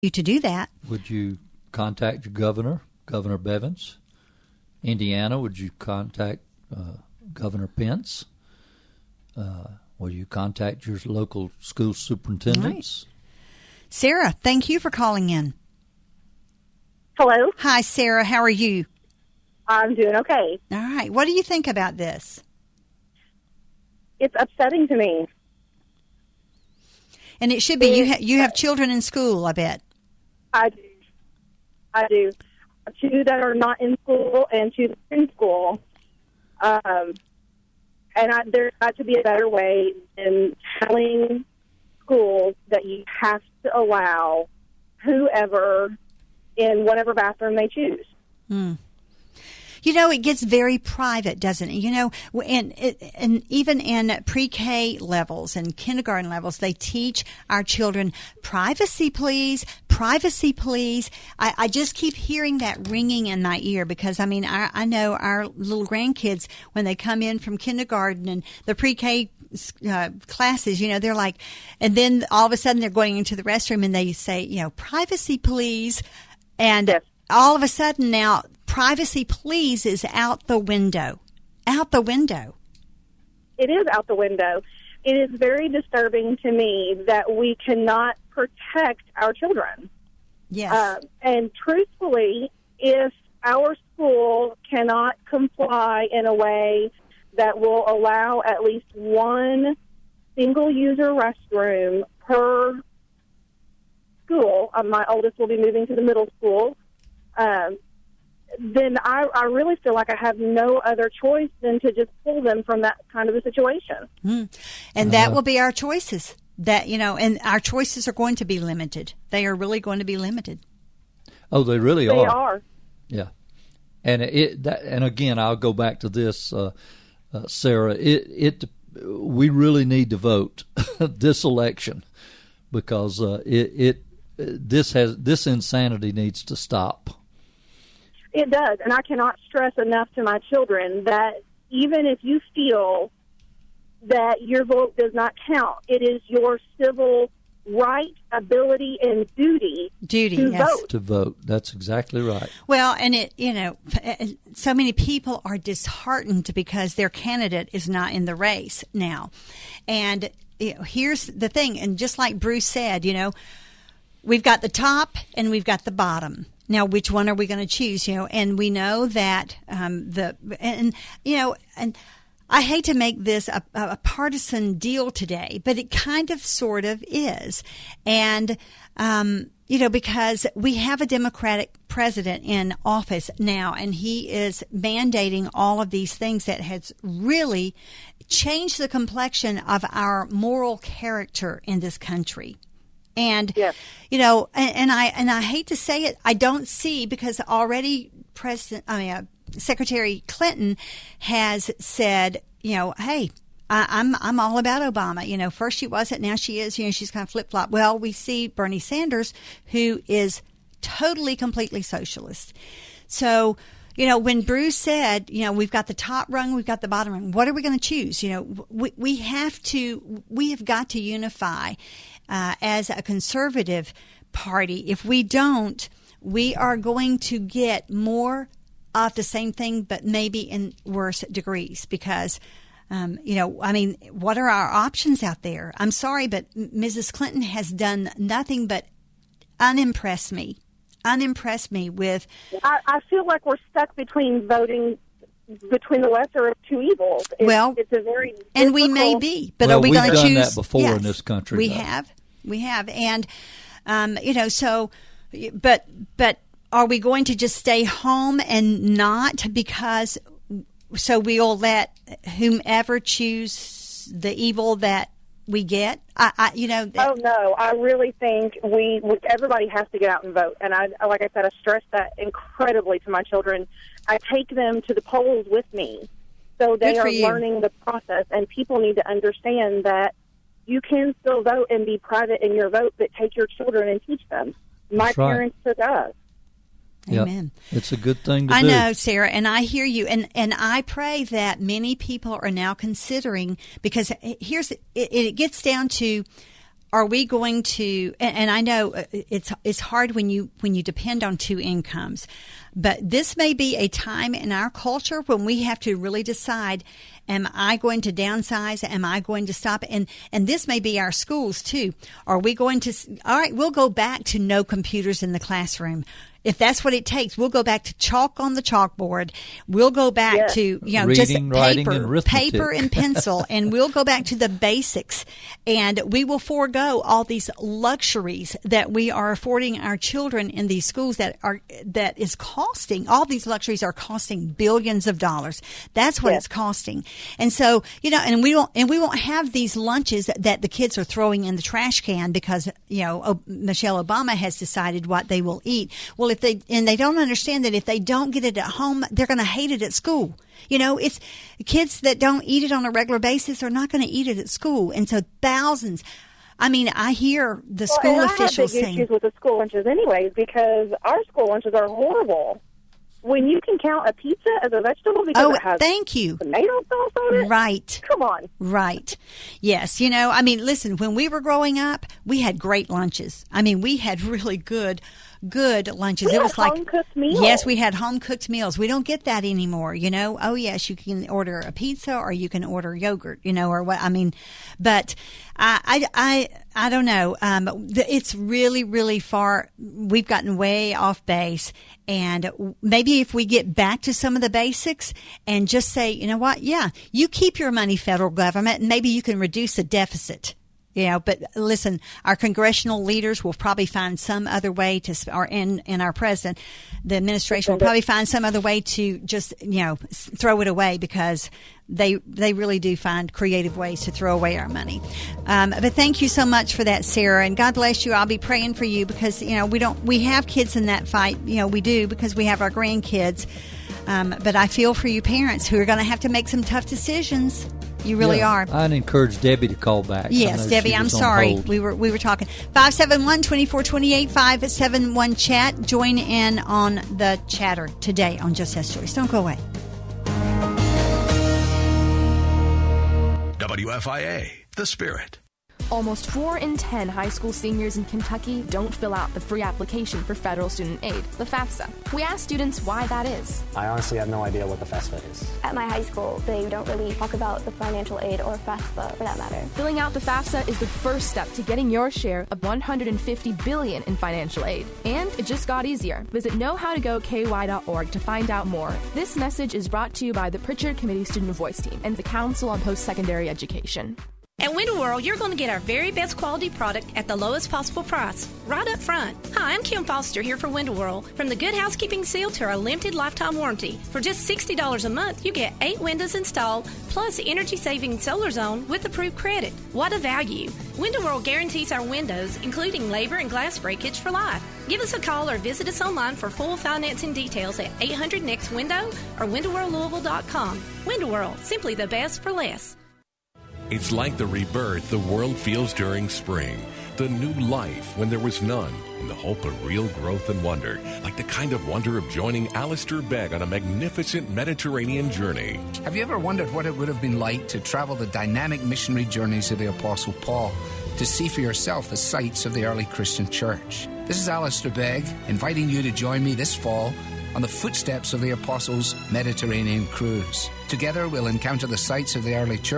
you to do that. Would you contact your governor, Governor Bevins? Indiana, would you contact Governor Pence? Will you contact your local school superintendents? Right. Sarah, thank you for calling in. Hello. Hi, Sarah. How are you? I'm doing okay. All right. What do you think about this? It's upsetting to me. And it should be. You have children in school, I bet. I do. Two that are not in school and two that are in school. There's got to be a better way than telling schools that you have to allow whoever in whatever bathroom they choose. You know, it gets very private, doesn't it? You know, and even in pre-K levels and kindergarten levels, they teach our children, privacy, please, privacy, please. I just keep hearing that ringing in my ear because, I mean, I know our little grandkids, when they come in from kindergarten and the pre-K classes, you know, they're like, and then all of a sudden they're going into the restroom and they say, you know, privacy, please. And yes. All of a sudden now, privacy, please, is out the window. Out the window. It is out the window. It is very disturbing to me that we cannot protect our children. Yes. And truthfully, if our school cannot comply in a way that will allow at least one single-user restroom per school, my oldest will be moving to the middle school, then I really feel like I have no other choice than to just pull them from that kind of a situation. And that will be our choices. That, you know, and our choices are going to be limited. They are really going to be limited. Oh, they really are. They are. Yeah. And and again, I'll go back to this, Sarah. We really need to vote this election because this insanity needs to stop. It does, and I cannot stress enough to my children that even if you feel that your vote does not count, it is your civil right, ability, and duty to yes. vote. To vote. That's exactly right. Well, and so many people are disheartened because their candidate is not in the race now. And here's the thing, and just like Bruce said, you know, we've got the top and we've got the bottom. Now, which one are we going to choose? You know, and we know that and I hate to make this a partisan deal today, but it kind of sort of is. And, because we have a Democratic president in office now, and he is mandating all of these things that has really changed the complexion of our moral character in this country. And, yes. and I hate to say it, I don't see, because already Secretary Clinton has said, hey, I'm all about Obama. First she wasn't, now she is. She's kind of flip-flop. Well, we see Bernie Sanders, who is totally, completely socialist. So, when Bruce said, we've got the top rung, we've got the bottom rung, what are we going to choose? We have got to unify as a conservative party. If we don't, we are going to get more of the same thing, but maybe in worse degrees, because, what are our options out there? I'm sorry, but Mrs. Clinton has done nothing but unimpress me with. I feel like we're stuck between voting between the lesser of two evils. It's a very and we may be, but are we going to choose? We've done that before in this country. We have, and but are we going to just stay home and not because? So we'll let whomever choose the evil that we get. Oh no! I really think everybody has to get out and vote. And like I said, I stress that incredibly to my children. I take them to the polls with me, so they are learning the process. And people need to understand that you can still vote and be private in your vote, but take your children and teach them. My parents took us. Amen. Yep. It's a good thing to do. I know, Sarah, and I hear you. And I pray that many people are now considering, because it gets down to, are we going to, and I know it's hard when you depend on two incomes, but this may be a time in our culture when we have to really decide, am I going to downsize? Am I going to stop? And this may be our schools too. Are we going to, all right, we'll go back to no computers in the classroom. If that's what it takes, we'll go back to chalk on the chalkboard. We'll go back to, reading, just writing, and arithmetic. paper and pencil, and we'll go back to the basics, and we will forego all these luxuries that we are affording our children in these schools that is costing. All these luxuries are costing billions of dollars. That's what it's costing. And so, and we won't have these lunches that the kids are throwing in the trash can because, Michelle Obama has decided what they will eat. Well, they don't understand that if they don't get it at home, they're going to hate it at school. It's kids that don't eat it on a regular basis are not going to eat it at school. And so thousands, I hear the school officials saying. I have big issues with the school lunches anyways, because our school lunches are horrible. When you can count a pizza as a vegetable because it has tomato sauce on it? Right. Come on. Right. Yes. Listen, when we were growing up, we had great lunches. We had really good lunches. It was like home-cooked meals. Yes, we had home-cooked meals. We don't get that anymore, Oh, yes, you can order a pizza or you can order yogurt, or what. But I don't know. It's really, really far. We've gotten way off base. And maybe if we get back to some of the basics and just say, you know what? Yeah, you keep your money, federal government, and maybe you can reduce the deficit. But listen, our congressional leaders will probably find some other way and our president, the administration will probably find some other way to just, throw it away because they really do find creative ways to throw away our money. But thank you so much for that, Sarah, and God bless you. I'll be praying for you because, we have kids in that fight. We do because we have our grandkids. But I feel for you parents who are going to have to make some tough decisions. You really are. I'd encourage Debbie to call back. Yes, Debbie, I'm sorry. We were talking. 571-2428, 571-CHAT. Join in on the chatter today on Just Ask Joyce. Don't go away. WFIA, The Spirit. Almost 4 in 10 high school seniors in Kentucky don't fill out the free application for federal student aid, the FAFSA. We asked students why that is. I honestly have no idea what the FAFSA is. At my high school, they don't really talk about the financial aid or FAFSA for that matter. Filling out the FAFSA is the first step to getting your share of $150 billion in financial aid. And it just got easier. Visit knowhowtogoky.org to find out more. This message is brought to you by the Pritchard Committee Student Voice Team and the Council on Post-Secondary Education. At Window World, you're going to get our very best quality product at the lowest possible price, right up front. Hi, I'm Kim Foster here for Window World. From the Good Housekeeping Seal to our limited lifetime warranty, for just $60 a month, you get 8 windows installed, plus energy-saving solar zone with approved credit. What a value! Window World guarantees our windows, including labor and glass breakage, for life. Give us a call or visit us online for full financing details at 800-NEXT-WINDOW or windowworldlouisville.com. Window World, simply the best for less. It's like the rebirth the world feels during spring, the new life when there was none, and the hope of real growth and wonder, like the kind of wonder of joining Alistair Begg on a magnificent Mediterranean journey. Have you ever wondered what it would have been like to travel the dynamic missionary journeys of the Apostle Paul, to see for yourself the sights of the early Christian church? This is Alistair Begg, inviting you to join me this fall on the footsteps of the Apostles' Mediterranean cruise. Together we'll encounter the sights of the early church,